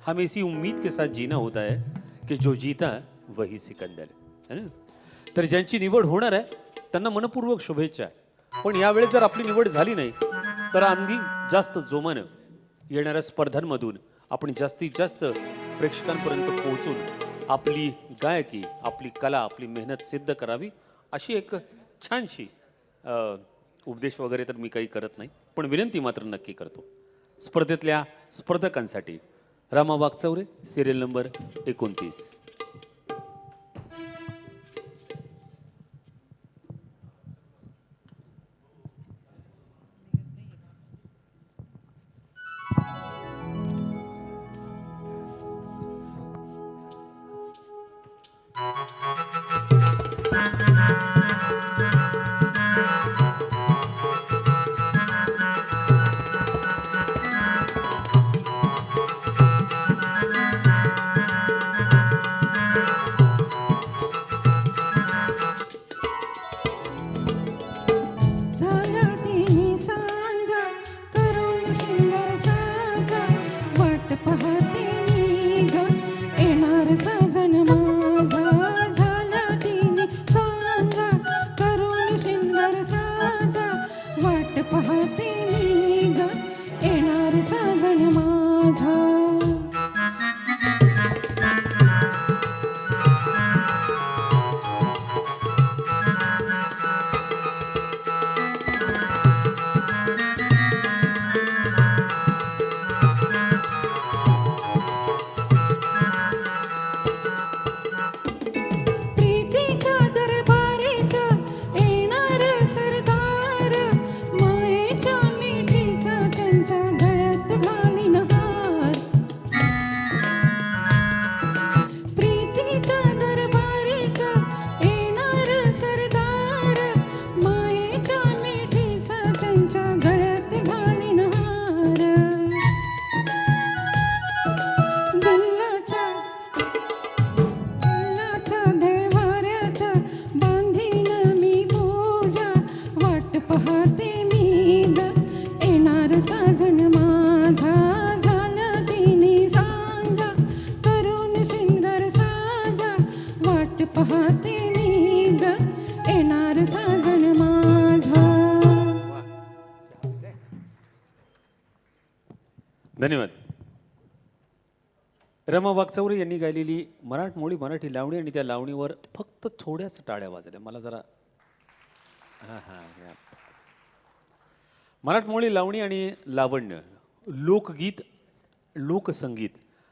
हमें इसी उम्मीद के साथ जीना होता है कि जो जीता वही सिकंदर है ना. तर ज्यांची निवड होणार आहे त्यांना मनपूर्वक शुभेच्छा. पण यावेळेस जर आपली निवड झाली नाही तर आम्ही जास्त जोमानं येणाऱ्या स्पर्धांमधून आपण जास्तीत जास्त प्रेक्षकांपर्यंत पोहोचून आपली गायकी, आपली कला, आपली मेहनत सिद्ध करावी अशी एक छानशी उपदेश वगैरे तर मी काही करत नाही, पण विनंती मात्र नक्की करतो. स्पर्धेतल्या स्पर्धकांसाठी रामा वागचौरे, सिरियल नंबर 29. धन्यवाद. रमा वागचौरे यांनी गायलेली मराठी लावणी आणि त्या लावणीवर फक्त थोड्याच टाळ्या वाजल्या. मला जरा मराठमोळी लावणी आणि लावण्य, लोकगीत, लोकसंगीत